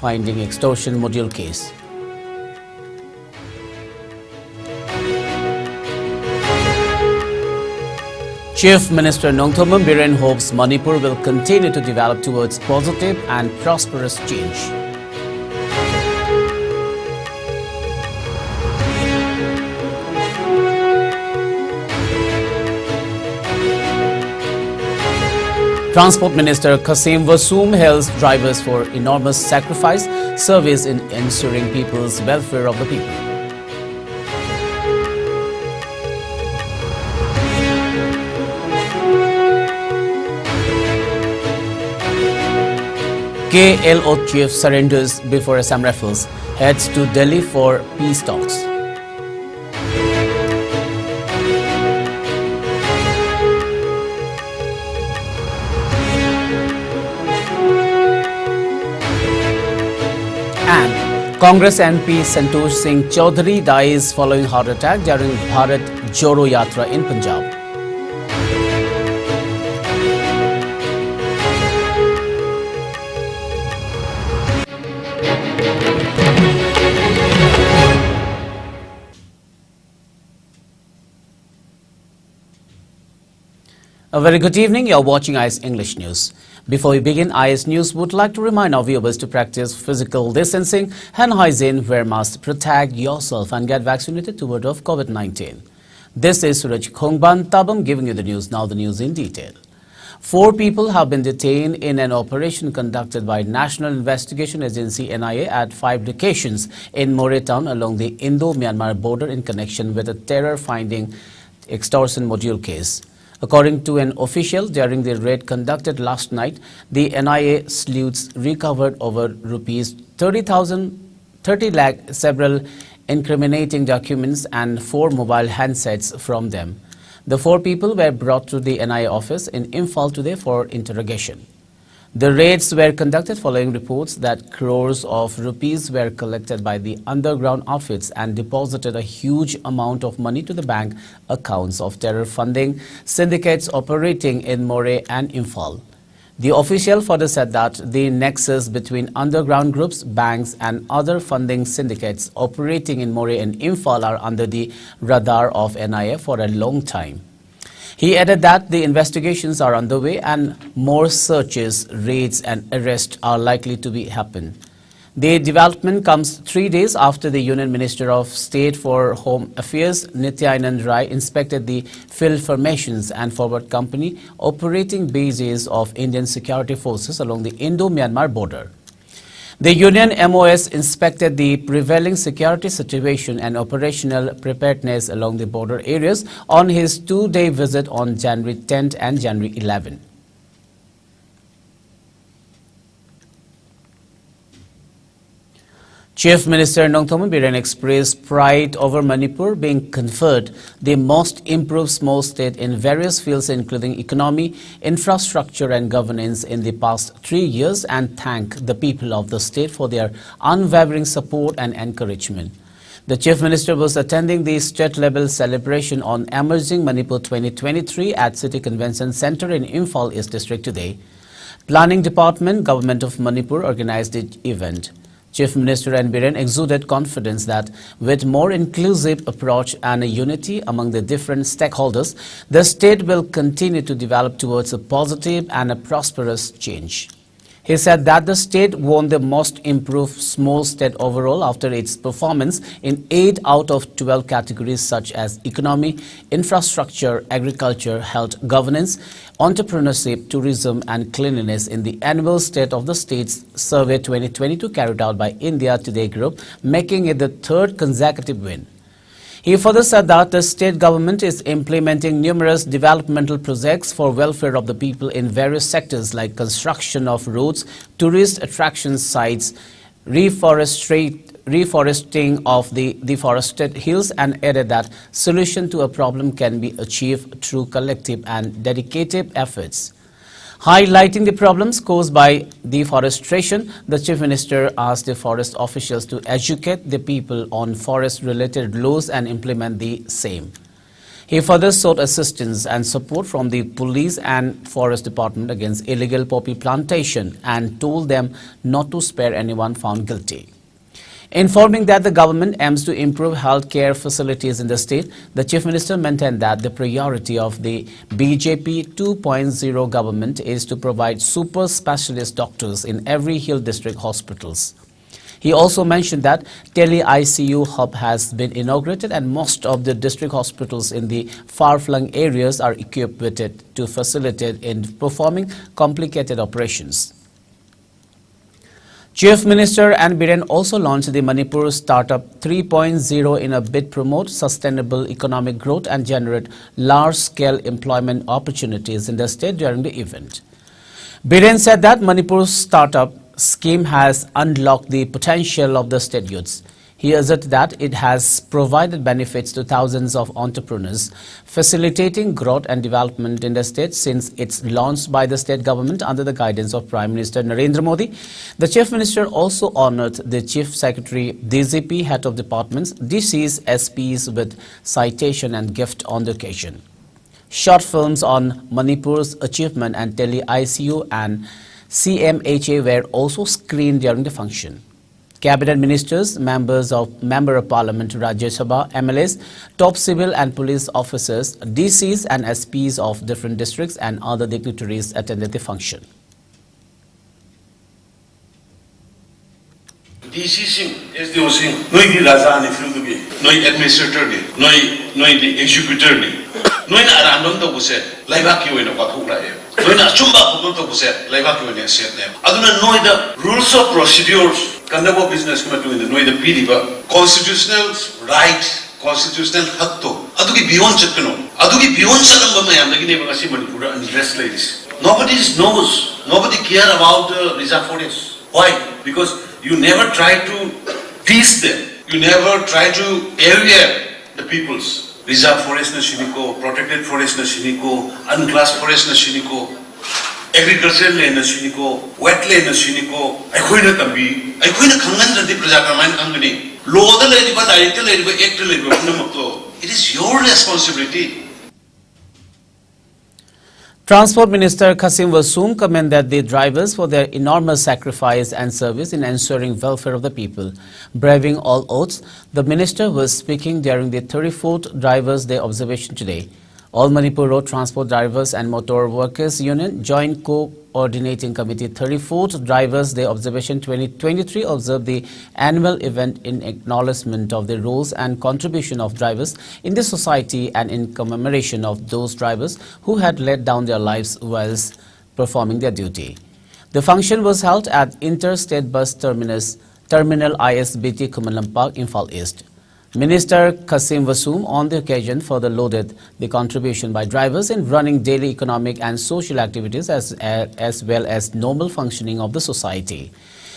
finding extortion module case. Chief Minister Nongthombam Biren hopes Manipur will continue to develop towards positive and prosperous change. Transport Minister Kasim Wassoom hails drivers for enormous sacrifice, service in ensuring people's welfare of the people. KLO chief surrenders before Assam Rifles, heads to Delhi for peace talks. And Congress MP Santosh Singh Chaudhary dies following heart attack during Bharat Jodo Yatra in Punjab. A very good evening. You are watching IS English News. Before we begin, IS News would like to remind our viewers to practice physical distancing, hand hygiene, wear masks, protect yourself and get vaccinated to ward off COVID-19. This is SURAJ Khongban Tabam giving you the news. Now the news in detail. 4 people have been detained in an operation conducted by National Investigation Agency NIA at 5 locations in More town along the Indo-Myanmar border in connection with a terror-finding extortion module case. According to an official, during the raid conducted last night, the NIA sleuths recovered over rupees 30 lakh, several incriminating documents and 4 mobile handsets from them. The 4 people were brought to the NIA office in Imphal today for interrogation. The raids were conducted following reports that crores of rupees were collected by the underground outfits and deposited a huge amount of money to the bank accounts of terror funding syndicates operating in More and Imphal. The official further said that the nexus between underground groups, banks and other funding syndicates operating in More and Imphal are under the radar of NIA for a long time. He added that the investigations are underway and more searches, raids and arrests are likely to be happen. The development comes 3 days after the Union Minister of State for Home Affairs, Nityanand Rai, inspected the field formations and forward company operating bases of Indian security forces along the Indo-Myanmar border. The Union MOS inspected the prevailing security situation and operational preparedness along the border areas on his 2-day visit on January 10th and January 11th. Chief Minister Nongthombam Biren expressed pride over Manipur being conferred the most improved small state in various fields including economy, infrastructure and governance in the past 3 years and thanked the people of the state for their unwavering support and encouragement. The Chief Minister was attending the state-level celebration on Emerging Manipur 2023 at City Convention Centre in Imphal East District today. Planning Department, Government of Manipur organized the event. Chief Minister N. Biren exuded confidence that with more inclusive approach and a unity among the different stakeholders, the state will continue to develop towards a positive and a prosperous change. He said that the state won the most improved small state overall after its performance in 8 out of 12 categories such as economy, infrastructure, agriculture, health, governance, entrepreneurship, tourism and cleanliness in the annual State of the States Survey 2022 carried out by India Today Group, making it the 3rd consecutive win. He further said that the state government is implementing numerous developmental projects for welfare of the people in various sectors like construction of roads, tourist attraction sites, reforesting of the deforested hills and added that solution to a problem can be achieved through collective and dedicated efforts. Highlighting the problems caused by deforestation, the Chief Minister asked the forest officials to educate the people on forest-related laws and implement the same. He further sought assistance and support from the police and forest department against illegal poppy plantation and told them not to spare anyone found guilty. Informing that the government aims to improve health care facilities in the state, the Chief Minister maintained that the priority of the BJP 2.0 government is to provide super specialist doctors in every hill district hospitals. He also mentioned that Tele-ICU hub has been inaugurated and most of the district hospitals in the far-flung areas are equipped with it to facilitate in performing complicated operations. Chief Minister N. Biren also launched the Manipur Startup 3.0 in a bid to promote sustainable economic growth and generate large-scale employment opportunities in the state during the event. Biren said that Manipur's startup scheme has unlocked the potential of the state youths. He asserted that it has provided benefits to thousands of entrepreneurs, facilitating growth and development in the state since its launch by the state government under the guidance of Prime Minister Narendra Modi. The Chief Minister also honored the Chief Secretary, DGP, Head of Departments, DCs, SPs with citation and gift on the occasion. Short films on Manipur's achievement and Tele-ICU and CMHA were also screened during the function. Cabinet ministers, Member of Parliament, Rajya Sabha, MLAs, top civil and police officers, DCs and SPs of different districts and other dignitaries attended the function. DC Singh, SDO Singh, noi di Raja ni field bi, noi administrator ni, noi di executor ni, noi na random to buse, laiba ki oina pathuk la hai. Noi na chumba pukul to buse, laiba ki oina set le. Aduna noi the rules of procedures, kandabo business kuma tu noi the PD ba, constitutional right, constitutional hak to. Adu ki beyond chakno, adu ki beyond salam ba mayam lagi ne ba kasi Manipur interest ladies. Nobody knows, nobody care about the reserve forest. Why? Because you never try to teach them. You never try to area the peoples. Reserve forest na shiniko, protected forest na shiniko, unclassed forest na shiniko, agricultural land na shiniko, wetland na shiniko. Aikoi na tambi, aikoi na khangan rati prajakamain kangani. Law da lady ba, director lady ba, actor lady ba, it is your responsibility. Transport Minister Kasim Wasoom commended the drivers for their enormous sacrifice and service in ensuring welfare of the people. Braving all odds, the minister was speaking during the 34th Drivers' Day observation today. All Manipur Road Transport Drivers and Motor Workers Union Joint Co-Ordinating Committee 34th Drivers' Day Observation 2023 observed the annual event in acknowledgement of the roles and contribution of drivers in the society and in commemoration of those drivers who had laid down their lives whilst performing their duty. The function was held at Interstate Bus Terminal ISBT Kumalampak, Imphal East. Minister Kasim Wasoom on the occasion further lauded the contribution by drivers in running daily economic and social activities as well as normal functioning of the society.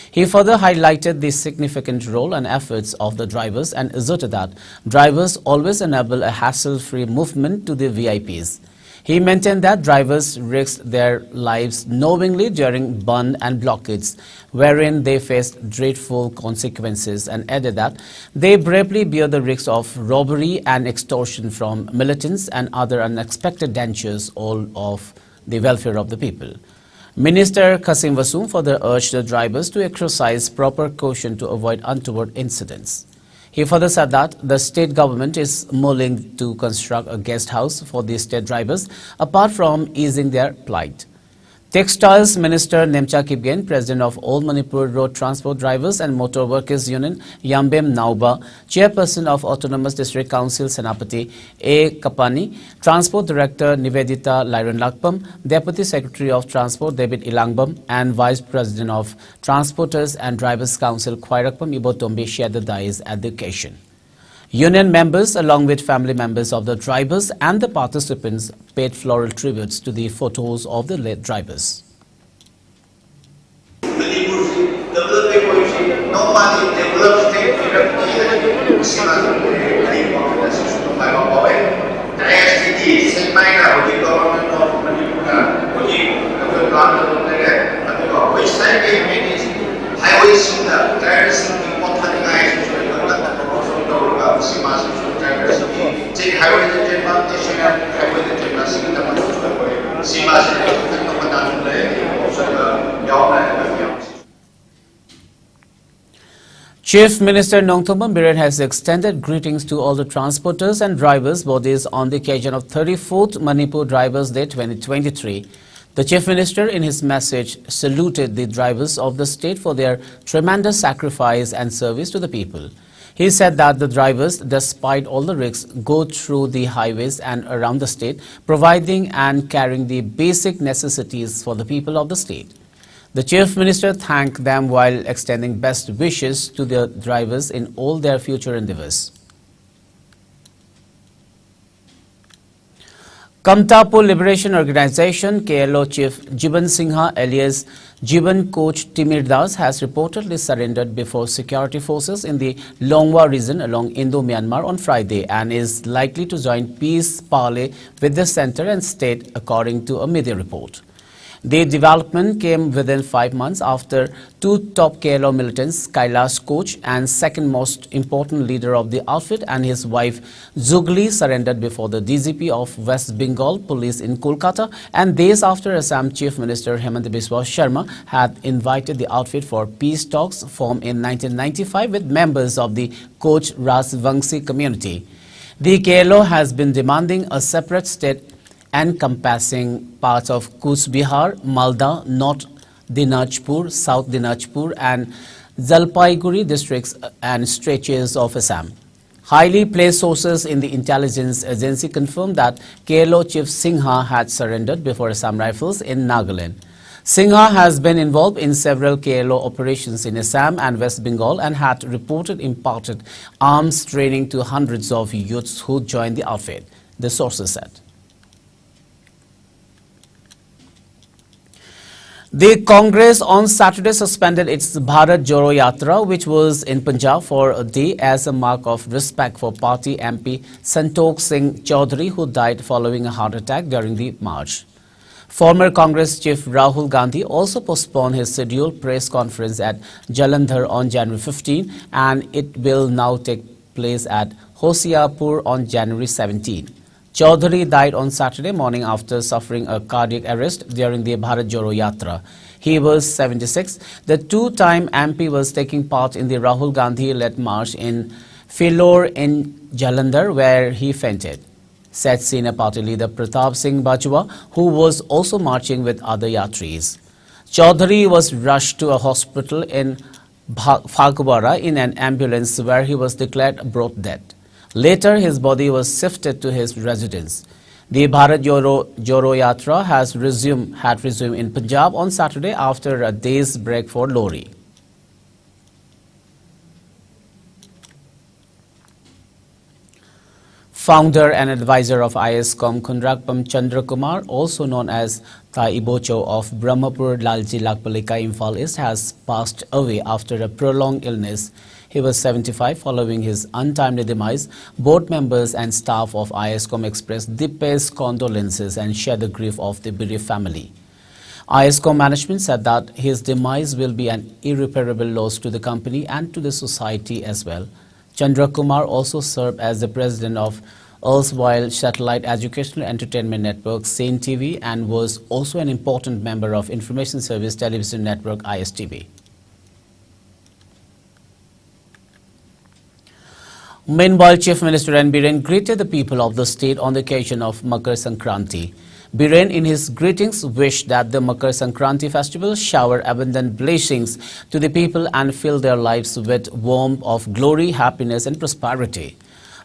He further highlighted the significant role and efforts of the drivers and asserted that drivers always enable a hassle-free movement to the VIPs. He maintained that drivers risked their lives knowingly during burn and blockades, wherein they faced dreadful consequences, and added that they bravely bear the risks of robbery and extortion from militants and other unexpected dangers, all of the welfare of the people. Minister Kasim Wasoom further urged the drivers to exercise proper caution to avoid untoward incidents. He further said that the state government is mulling to construct a guest house for the state drivers, apart from easing their plight. Textiles Minister Nemcha Kipgen, President of All Manipur Road Transport Drivers and Motor Workers Union, Yambem Nauba, Chairperson of Autonomous District Council Senapati A. Kapani, Transport Director Nivedita Lyron Lakpam, Deputy Secretary of Transport David Ilangbam, and Vice President of Transporters and Drivers Council Khwairakpam Ibotombe shared the dais at the occasion. Union members, along with family members of the drivers and the participants, paid floral tributes to the photos of the late drivers. Highway Chief Minister Nongthombam Biren has extended greetings to all the transporters and drivers bodies on the occasion of 34th Manipur Drivers' Day 2023. The Chief Minister in his message saluted the drivers of the state for their tremendous sacrifice and service to the people. He said that the drivers, despite all the risks, go through the highways and around the state, providing and carrying the basic necessities for the people of the state. The Chief Minister thanked them while extending best wishes to the drivers in all their future endeavours. Kamtapur Liberation Organization KLO Chief Jiban Singha alias Jiban Coach Timir Das has reportedly surrendered before security forces in the Longwa region along Indo-Myanmar on Friday and is likely to join peace parley with the centre and state, according to a media report. The development came within 5 months after two top KLO militants, Kailash Koch and second most important leader of the outfit and his wife Zugli, surrendered before the DGP of West Bengal Police in Kolkata, and days after Assam Chief Minister Hemant Biswa Sharma had invited the outfit for peace talks formed in 1995 with members of the Koch Rajvangshi community. The KLO has been demanding a separate state encompassing parts of Coach Bihar, Malda, North Dinajpur, South Dinajpur and Jalpaiguri districts and stretches of Assam. Highly placed sources in the intelligence agency confirmed that KLO Chief Singha had surrendered before Assam Rifles in Nagaland. Singha has been involved in several KLO operations in Assam and West Bengal and had reported imparted arms training to hundreds of youths who joined the outfit, the sources said. The Congress on Saturday suspended its Bharat Joro Yatra, which was in Punjab for a day, as a mark of respect for party MP Santokh Singh Chaudhary, who died following a heart attack during the march. Former Congress Chief Rahul Gandhi also postponed his scheduled press conference at Jalandhar on January 15, and it will now take place at Hoshiarpur on January 17. Chaudhary died on Saturday morning after suffering a cardiac arrest during the Bharat Joro Yatra. He was 76. The two-time MP was taking part in the Rahul Gandhi-led march in Philor in Jalandhar, where he fainted, said senior party leader Pratap Singh Bajwa, who was also marching with other yatris. Chaudhary was rushed to a hospital in Phagwara in an ambulance, where he was declared brought dead. Later, his body was shifted to his residence. The Bharat Joro Yatra had resumed in Punjab on Saturday after a day's break for Lori. Founder and advisor of Iscom Kundrakpam Chandra Kumar, also known as Thai Ibocho of Brahmapur Lalji Lakpalika Imphal East, has passed away after a prolonged illness. He was 75 following his untimely demise. Board members and staff of Iscom Express deepest condolences and share the grief of the bereaved family. Iscom management said that his demise will be an irreparable loss to the company and to the society as well. Chandra Kumar also served as the president of erstwhile satellite educational entertainment network Saint TV and was also an important member of Information Service Television Network ISTV. Meanwhile, Chief Minister N. Biren greeted the people of the state on the occasion of Makar Sankranti. Biren, in his greetings, wished that the Makar Sankranti festival shower abundant blessings to the people and fill their lives with warmth of glory, happiness and prosperity.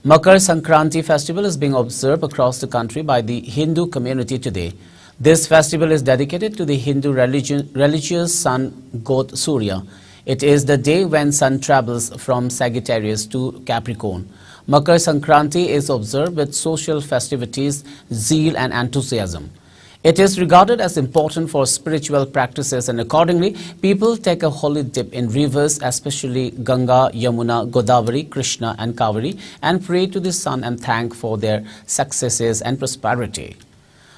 Makar Sankranti festival is being observed across the country by the Hindu community today. This festival is dedicated to the Hindu religious sun god Surya. It is the day when sun travels from Sagittarius to Capricorn. Makar Sankranti is observed with social festivities, zeal and enthusiasm. It is regarded as important for spiritual practices, and accordingly, people take a holy dip in rivers, especially Ganga, Yamuna, Godavari, Krishna and Kaveri, and pray to the sun and thank for their successes and prosperity.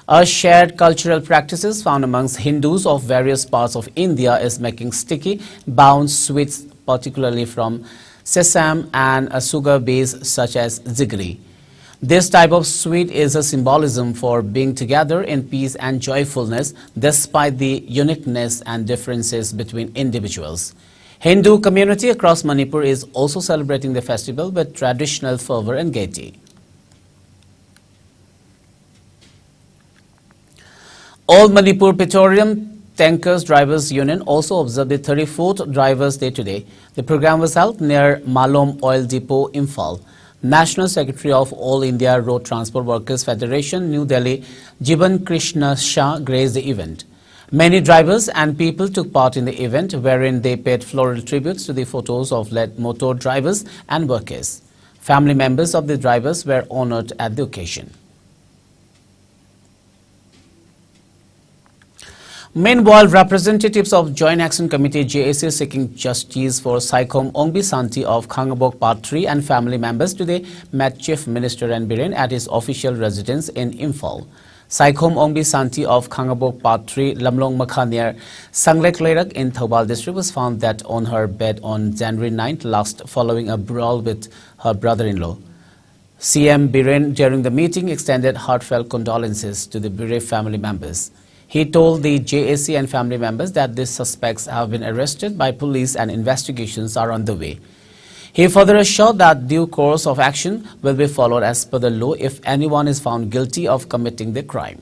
A shared cultural practices found amongst Hindus of various parts of India is making sticky, bound sweets, particularly from sesame and a sugar base such as jaggery. This type of sweet is a symbolism for being together in peace and joyfulness despite the uniqueness and differences between individuals. Hindu community across Manipur is also celebrating the festival with traditional fervor and gaiety. All Manipur Petroleum Tankers Drivers Union also observed the 34th Drivers' Day today. The program was held near Malom Oil Depot, Imphal. National Secretary of All India Road Transport Workers Federation, New Delhi, Jiban Krishna Shah graced the event. Many drivers and people took part in the event, wherein they paid floral tributes to the photos of late motor drivers and workers. Family members of the drivers were honored at the occasion. Meanwhile, representatives of Joint Action Committee JAC seeking justice for Ambi Santi of Khangabok Part 3 and family members today met Chief Minister N. Biren at his official residence in Imphal. Ambi Santi of Khangabok Part 3 Lamlong Makha near Sanglek Lerak in Thoubal District was found dead on her bed on January 9th last following a brawl with her brother-in-law. CM Biren during the meeting extended heartfelt condolences to the bereaved family members. He told the JAC and family members that the suspects have been arrested by police and investigations are underway. He further assured that due course of action will be followed as per the law if anyone is found guilty of committing the crime.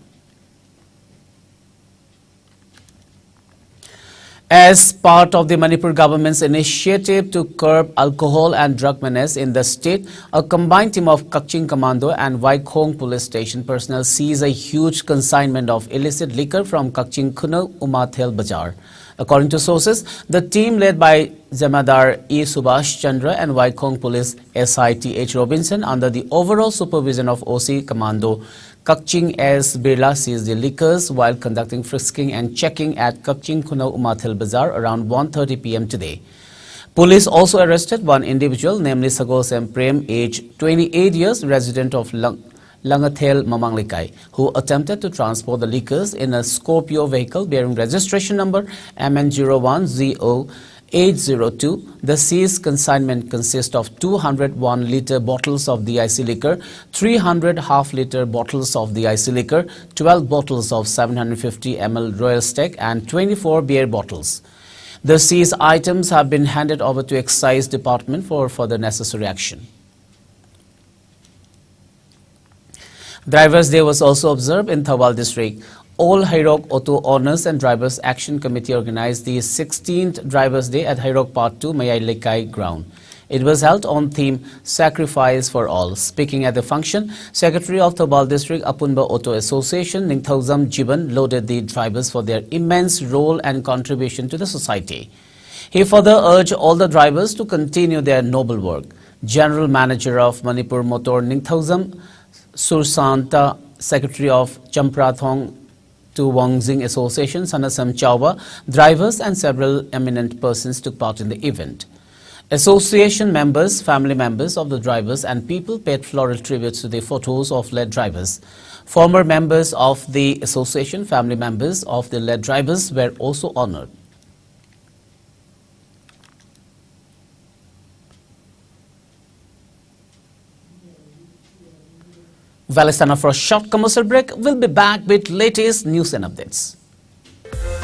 As part of the Manipur government's initiative to curb alcohol and drug menace in the state, a combined team of Kaching Commando and Why Kong police station personnel seized a huge consignment of illicit liquor from Kaching Kunal Umathel Bazaar. According to sources, the team led by Jamadar E. Subhash Chandra and Why Kong Police SIT H. Robinson under the overall supervision of OC Commando Kaching S. Birla seized the liquors while conducting frisking and checking at Kaching Kunal Umathel Bazaar around 1:30 p.m. today. Police also arrested one individual, namely Sagosem Prem, aged 28 years, resident of Langathel Mamanglikay, who attempted to transport the liquors in a Scorpio vehicle bearing registration number MN01ZO802. The seized consignment consists of 201-liter bottles of DIC liquor, 300 half-liter bottles of DIC liquor, 12 bottles of 750 ml Royal Stag, and 24 beer bottles. The seized items have been handed over to Excise Department for further necessary action. Drivers' Day was also observed in Thoubal District. All Hairok Auto Owners and Drivers Action Committee organized the 16th Drivers' Day at Hairok Part 2 Mayai Lekai ground. It was held on theme Sacrifice for All. Speaking at the function, Secretary of Thoubal District Apunba Auto Association Ningthauzam Jiban lauded the drivers for their immense role and contribution to the society. He further urged all the drivers to continue their noble work. General Manager of Manipur Motor Ningthauzam Sursanta, Secretary of Champrathong to Wangzing Association Sanasam Chauba, drivers and several eminent persons took part in the event. Association members, family members of the drivers and people paid floral tributes to the photos of led drivers. Former members of the association, family members of the led drivers were also honored. Valistana for a short commercial break. We'll be back with latest news and updates.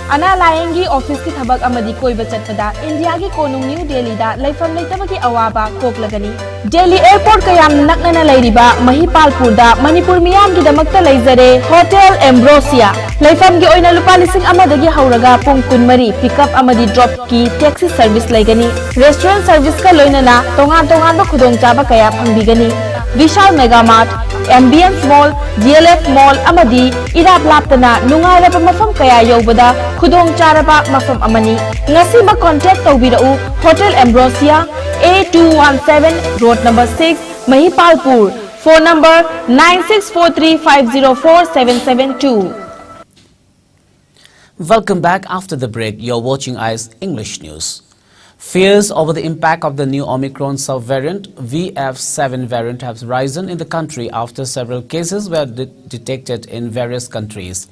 Ana Layengi office ki thabak amadi koiba chatpada India ki konung New Delhi da laifam leitabaki awaba koklagani. Delhi airport kayam naknana lairiba Mahipalpur da Manipur miyam ki damakta laizare Hotel Ambrosia. Laifam gi oina lupa lising amadagi hauraga pung kunmari pickup amadi drop ki taxi service laigani. Restaurant service ka loinana tongan ba khudong chaba kaya phangbigani. Vishal Mega Mart, Ambience Mall, DLF Mall amadi irap laptana nungairaba mafam kaya yobada khudong charaba mafam amani. Ngasi ba contact tawbirau Hotel Ambrosia A217 Road number 6 Mahipalpur. Phone number 9643504772. Welcome back after the break. You're watching IS English News. Fears over the impact of the new Omicron subvariant VF7 variant have risen in the country after several cases were detected in various countries.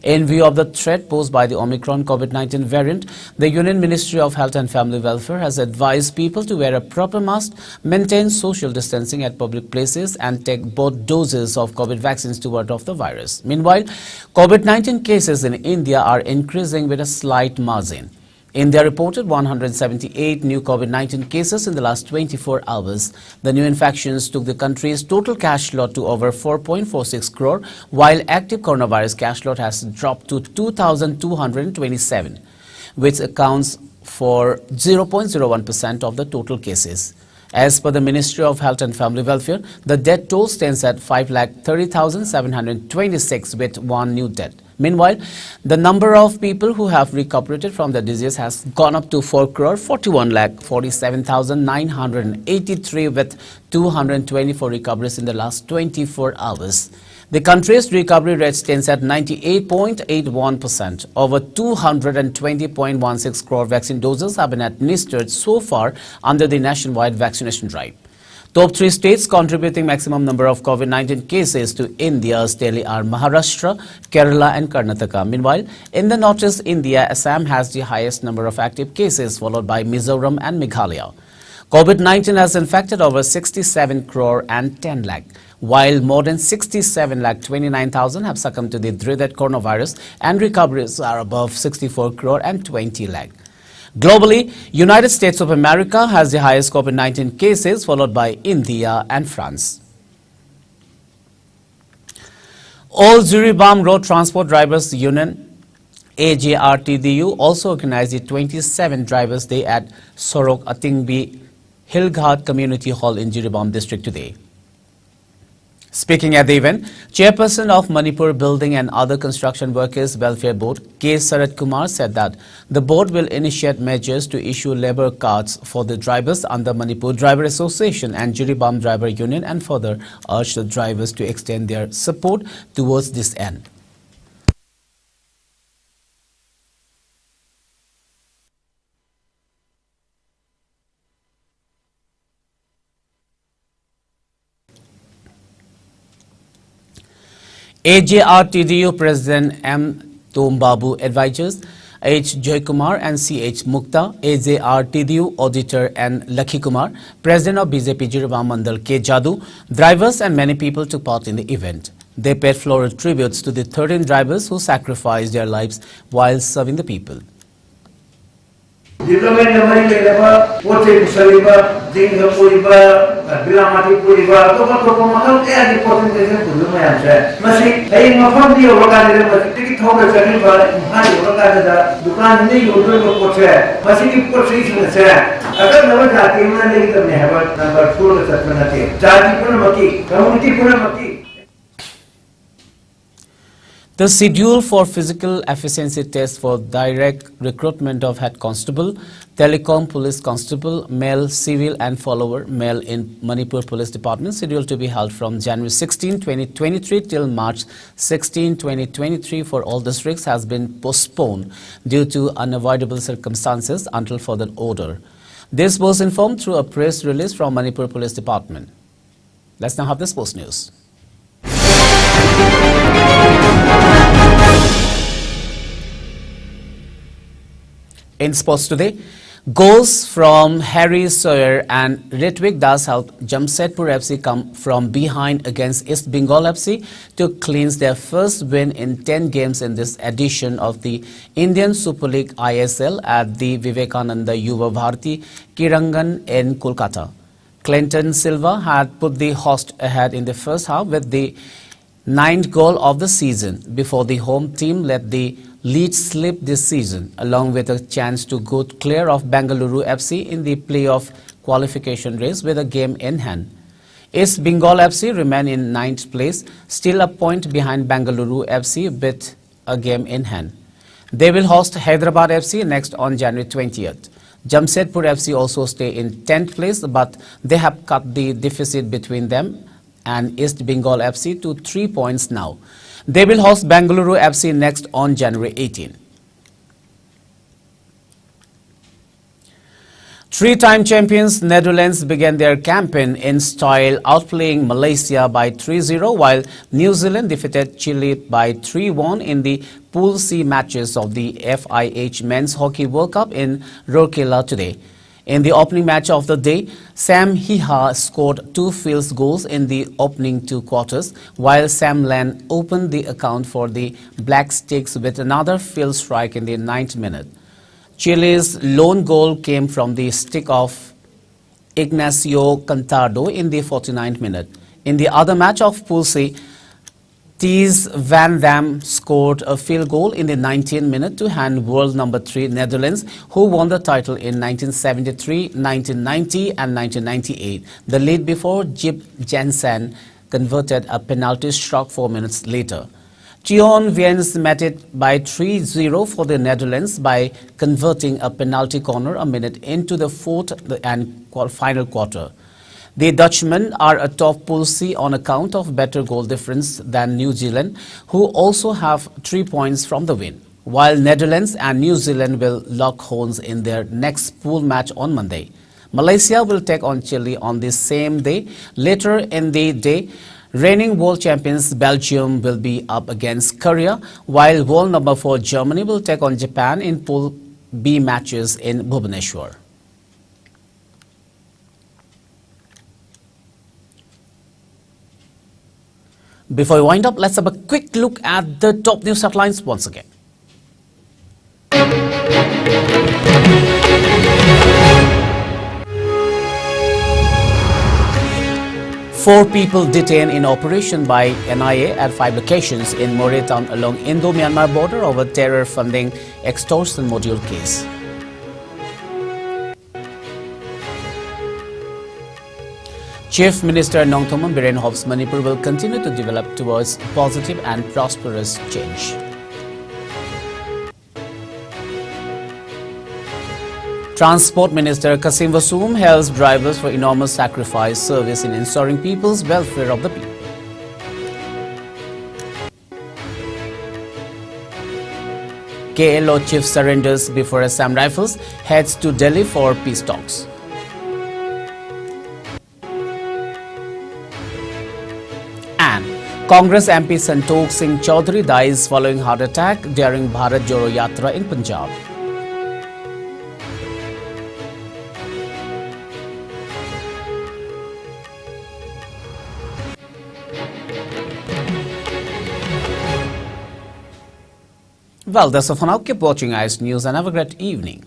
In view of the threat posed by the Omicron COVID-19 variant, the Union Ministry of Health and Family Welfare has advised people to wear a proper mask, maintain social distancing at public places, and take both doses of COVID vaccines to ward off the virus. Meanwhile, COVID-19 cases in India are increasing with a slight margin. India reported 178 new COVID-19 cases in the last 24 hours. The new infections took the country's total cash load to over 4.46 crore, while active coronavirus cash load has dropped to 2,227, which accounts for 0.01% of the total cases. As per the Ministry of Health and Family Welfare, the death toll stands at 5,30,726 with one new death. Meanwhile, the number of people who have recuperated from the disease has gone up to 4,41,47,983 with 224 recoveries in the last 24 hours. The country's recovery rate stands at 98.81%. Over 220.16 crore vaccine doses have been administered so far under the nationwide vaccination drive. Top 3 states contributing maximum number of COVID-19 cases to India's daily are Maharashtra, Kerala and Karnataka. Meanwhile, in the northeast India, Assam has the highest number of active cases, followed by Mizoram and Meghalaya. COVID-19 has infected over 67 crore and 10 lakh, while more than 67 lakh 29,000 have succumbed to the dreaded coronavirus, and recoveries are above 64 crore and 20 lakh. Globally, United States of America has the highest COVID-19 cases, followed by India and France. All Jiribam Road Transport Drivers Union AJRTDU also organized the 27th Drivers Day at Sorok Atingbi Hillghat Community Hall in Jiribam District today. Speaking at the event, Chairperson of Manipur Building and Other Construction Workers Welfare Board, K. Sarat Kumar, said that the board will initiate measures to issue labour cards for the drivers under Manipur Driver Association and Jiribam Driver Union, and further urged the drivers to extend their support towards this end. AJRTDU President M. Tombabu advisors H. Joykumar and C. H. Mukta, AJRTDU Auditor and Lakhi Kumar, President of BJP Jiribam Mandal K. Jadu, drivers and many people took part in the event. They paid floral tributes to the 13 drivers who sacrificed their lives while serving the people. Development memory level, portrait saliba, ding puriba, bilamati puriba, to makal any potential to do my answer. Masi, hey, no family of Wakanda, take it over the river, Hani Wakanda, Dukan, you do the portrait. Masi, portrait in the chair. I don't know what that even have number 4 as a alternative. Jati Punamaki, community Punamaki. The schedule for physical efficiency tests for direct recruitment of head constable, telecom police constable, male civil and follower male in Manipur Police Department scheduled to be held from January 16, 2023 till March 16, 2023 for all districts has been postponed due to unavoidable circumstances until further order. This was informed through a press release from Manipur Police Department. Let's now have the sports news. In sports today, goals from Harry Sawyer and Ritwik Das helped Jamshedpur FC come from behind against East Bengal FC to clinch their first win in 10 games in this edition of the Indian Super League ISL at the Vivekananda Yuva Bharati Kirangan in Kolkata. Clinton Silva had put the host ahead in the first half with the 9th goal of the season before the home team let the lead slip this season, along with a chance to go clear of Bengaluru FC in the playoff qualification race with a game in hand. East Bengal FC remain in 9th place, still a point behind Bengaluru FC with a game in hand. They will host Hyderabad FC next on January 20th. Jamshedpur FC also stay in 10th place, but they have cut the deficit between them and East Bengal FC to 3 points now. They will host Bengaluru FC next on January 18. Three-time champions Netherlands began their campaign in style, outplaying Malaysia by 3-0, while New Zealand defeated Chile by 3-1 in the Pool C matches of the FIH Men's Hockey World Cup in Rourkela today. In the opening match of the day, Sam Hiha scored 2 field goals in the opening 2 quarters, while Sam Lan opened the account for the Black Sticks with another field strike in the 9th minute. Chile's lone goal came from the stick of Ignacio Cantardo in the 49th minute. In the other match of Pool C, Thijs van Dam scored a field goal in the 19th minute to hand world number 3 Netherlands, who won the title in 1973, 1990 and 1998. The lead before Jip Jensen converted a penalty struck 4 minutes later. Tion Viens met it by 3-0 for the Netherlands by converting a penalty corner a minute into the fourth and final quarter. The Dutchmen are atop Pool C on account of better goal difference than New Zealand, who also have 3 points from the win, while Netherlands and New Zealand will lock horns in their next pool match on Monday. Malaysia will take on Chile on the same day. Later in the day, reigning world champions Belgium will be up against Korea, while world number 4 Germany will take on Japan in Pool B matches in Bhubaneswar. Before we wind up, let's have a quick look at the top news headlines once again. Four people detained in operation by NIA at 5 locations in Moreh town along Indo-Myanmar border over terror funding extortion module case. Chief Minister Nongthoman Birenhov's Manipur will continue to develop towards positive and prosperous change. Transport Minister Kasim Vassoum hails drivers for enormous sacrifice service in ensuring people's welfare of the people. KLO chief surrenders before Assam Rifles, heads to Delhi for peace talks. And Congress MP Santokh Singh Chaudhary dies following heart attack during Bharat Jodo Yatra in Punjab. Well, that's all for now. Keep watching IS News and have a great evening.